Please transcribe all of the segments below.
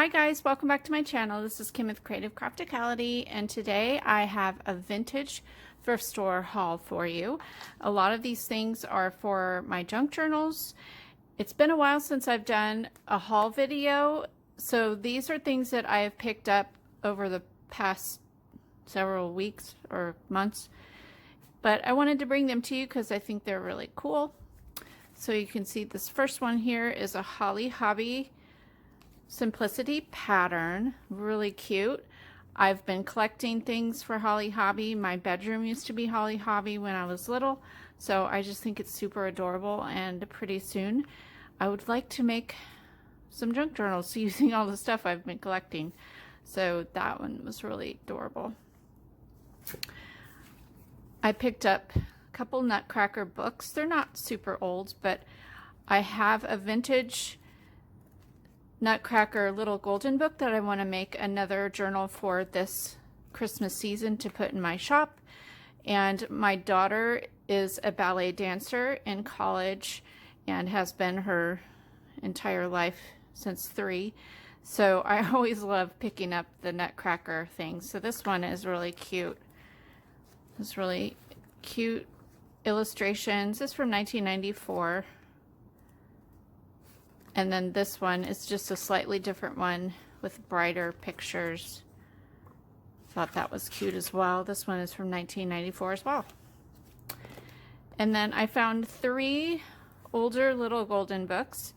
Hi guys, welcome back to my channel. This is Kim with Creative Crafticality, and today I have a vintage thrift store haul for you. A lot of these things are for my junk journals. It's been a while since I've done a haul video, so these are things that I have picked up over the past several weeks or months, but I wanted to bring them to you because I think they're really cool. So you can see this first one here is a Holly Hobby Simplicity pattern, really cute. I've been collecting things for Holly Hobby. My bedroom used to be Holly Hobby when I was little, so I just think it's super adorable, and pretty soon I would like to make some junk journals using all the stuff I've been collecting. So that one was really adorable. I picked up a couple Nutcracker books. They're not super old, but I have a vintage Nutcracker little golden book that I want to make another journal for this Christmas season to put in my shop. And my daughter is a ballet dancer in college and has been her entire life since 3. So I always love picking up the Nutcracker things. So this one is really cute. It's really cute illustrations. This is from 1994. And then this one is just a slightly different one with brighter pictures. Thought that was cute as well. This one is from 1994 as well. And then I found 3 older little golden books.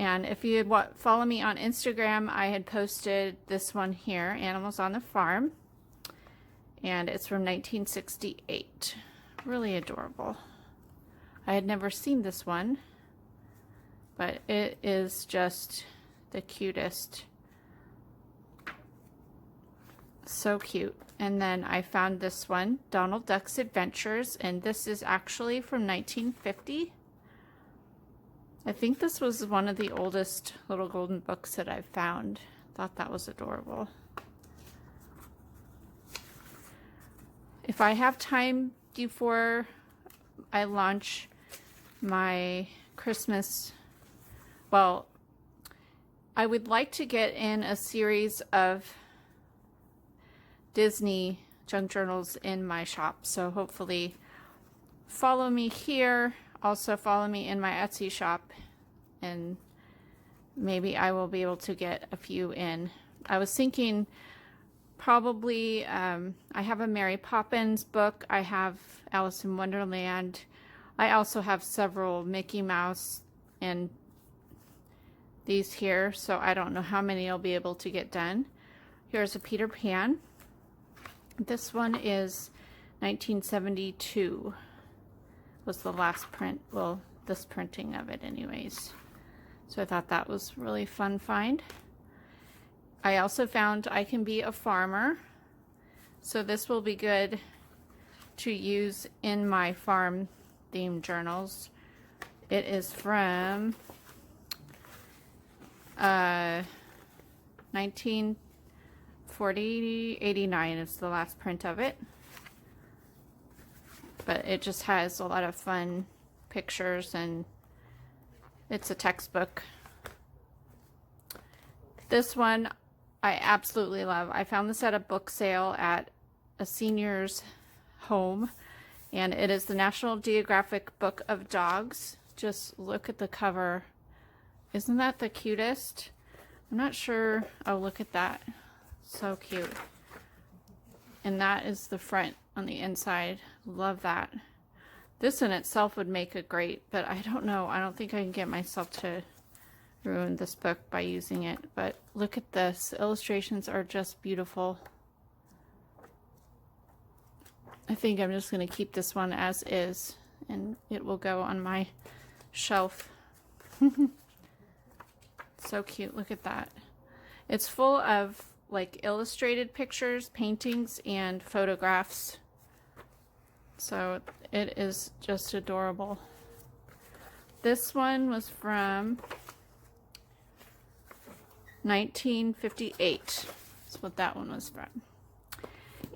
And if you follow me on Instagram, I had posted this one here, Animals on the Farm. And it's from 1968. Really adorable. I had never seen this one, but it is just the cutest. So cute. And then I found this one, Donald Duck's Adventures, and this is actually from 1950. I think this was one of the oldest little golden books that I've found. Thought that was adorable. If I have time before I launch my Christmas, well, I would like to get in a series of Disney junk journals in my shop. So hopefully follow me here. Also follow me in my Etsy shop, and maybe I will be able to get a few in. I was thinking probably, I have a Mary Poppins book. I have Alice in Wonderland. I also have several Mickey Mouse and these here, so I don't know how many I'll be able to get done. Here's a Peter Pan. This one is 1972 was the last print, well, this printing of it anyways. So I thought that was really fun find. I also found I Can Be a Farmer. So this will be good to use in my farm themed journals. It is from 1989 is the last print of it. But it just has a lot of fun pictures, and it's a textbook. This one I absolutely love. I found this at a book sale at a senior's home, and it is the National Geographic Book of Dogs. Just look at the cover. Isn't that the cutest? I'm not sure. Oh, look at that. So cute. And that is the front on the inside. Love that. This in itself would make a great, but I don't know. I don't think I can get myself to ruin this book by using it. But look at this. The illustrations are just beautiful. I think I'm just going to keep this one as is, and it will go on my shelf. So cute. Look at that. It's full of like illustrated pictures, paintings, and photographs. So it is just adorable. This one was from 1958. That's what that one was from.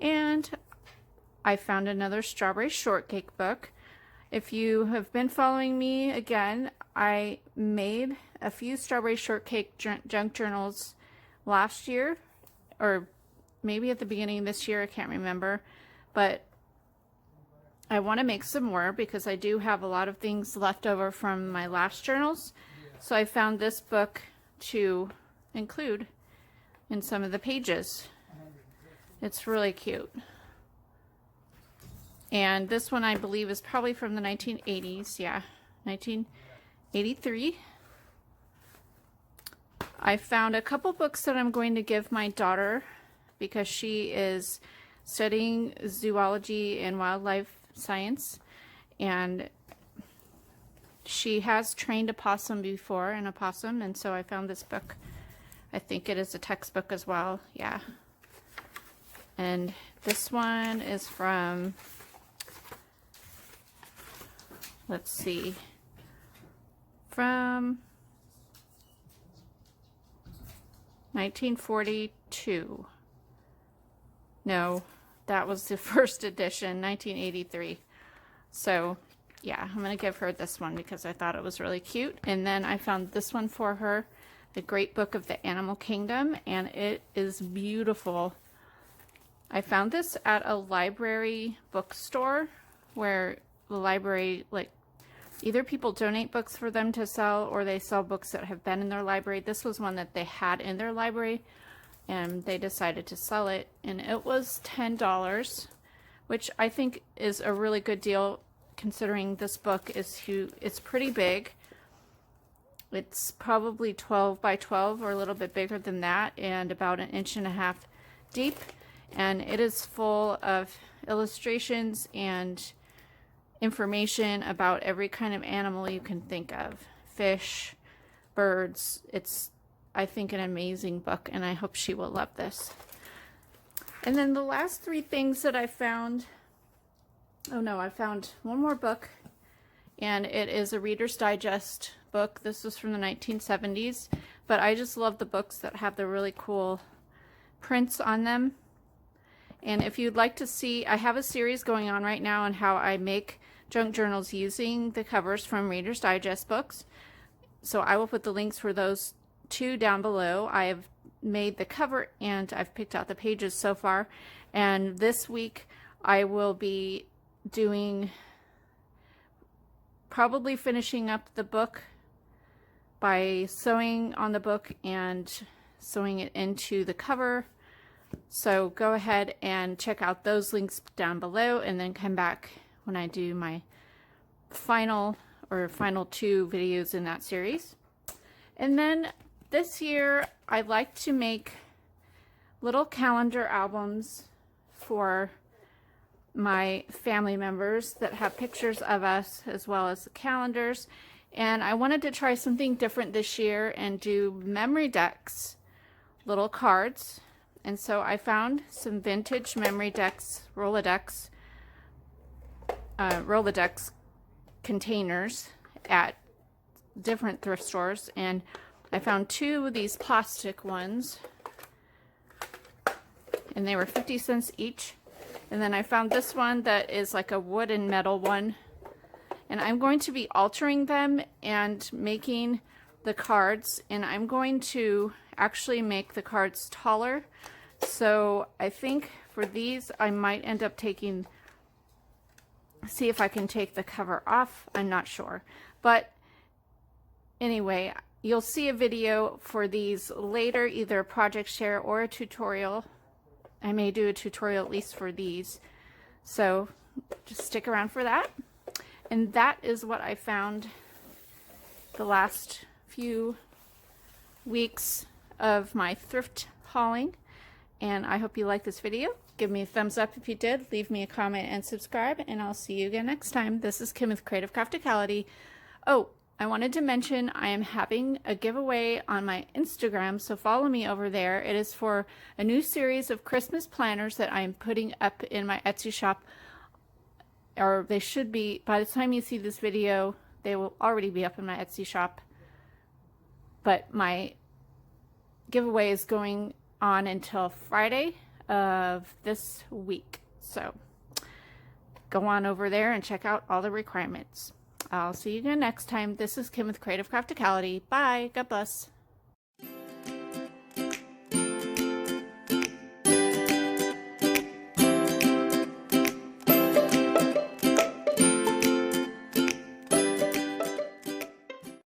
And I found another Strawberry Shortcake book. If you have been following me, again, I made a few Strawberry Shortcake junk journals last year, or maybe at the beginning of this year, I can't remember, but I want to make some more because I do have a lot of things left over from my last journals. So I found this book to include in some of the pages. It's really cute. And this one I believe is probably from the 1980s. Yeah, 1983. I found a couple books that I'm going to give my daughter because she is studying zoology and wildlife science, and she has trained a possum before, an opossum, and so I found this book. I think it is a textbook as well. Yeah. And this one is from, let's see, from 1942. No, that was the first edition, 1983. So yeah, I'm going to give her this one because I thought it was really cute. And then I found this one for her, The Great Book of the Animal Kingdom, and it is beautiful. I found this at a library bookstore where the library, like, either people donate books for them to sell or they sell books that have been in their library. This was one that they had in their library and they decided to sell it, and it was $10, which I think is a really good deal considering this book is huge. It's pretty big. It's probably 12 by 12 or a little bit bigger than that, and about 1.5 inches deep, and it is full of illustrations and information about every kind of animal you can think of. Fish, birds. It's, I think, an amazing book, and I hope she will love this. And then the last 3 things that I found, oh no, I found one more book, and it is a Reader's Digest book. This was from the 1970s, but I just love the books that have the really cool prints on them. And if you'd like to see, I have a series going on right now on how I make junk journals using the covers from Reader's Digest books. So I will put the links for those 2 down below. I have made the cover and I've picked out the pages so far. And this week I will be doing, probably finishing up the book by sewing on the book and sewing it into the cover. So go ahead and check out those links down below, and then come back when I do my final 2 videos in that series. And then this year I like to make little calendar albums for my family members that have pictures of us as well as the calendars. And I wanted to try something different this year and do memory decks, little cards. And so I found some vintage memory decks, Rolodex containers at different thrift stores, and I found 2 of these plastic ones, and they were 50 cents each. And then I found this one that is like a wood and metal one, and I'm going to be altering them and making the cards, and I'm going to actually make the cards taller. So I think for these I might end up see if I can take the cover off. I'm not sure, but anyway, you'll see a video for these later, either a project share or a tutorial. I may do a tutorial at least for these, so just stick around for that. And that is what I found the last few weeks of my thrift hauling, and I hope you liked this video. Give me a thumbs up if you did, leave me a comment and subscribe, and I'll see you again next time. This is Kim with Creative Crafticality. Oh, I wanted to mention I am having a giveaway on my Instagram, so follow me over there. It is for a new series of Christmas planners that I am putting up in my Etsy shop, or they should be, by the time you see this video, they will already be up in my Etsy shop. But my giveaway is going on until Friday of this week. So go on over there and check out all the requirements. I'll see you again next time. This is Kim with Creative Crafticality. Bye. God bless.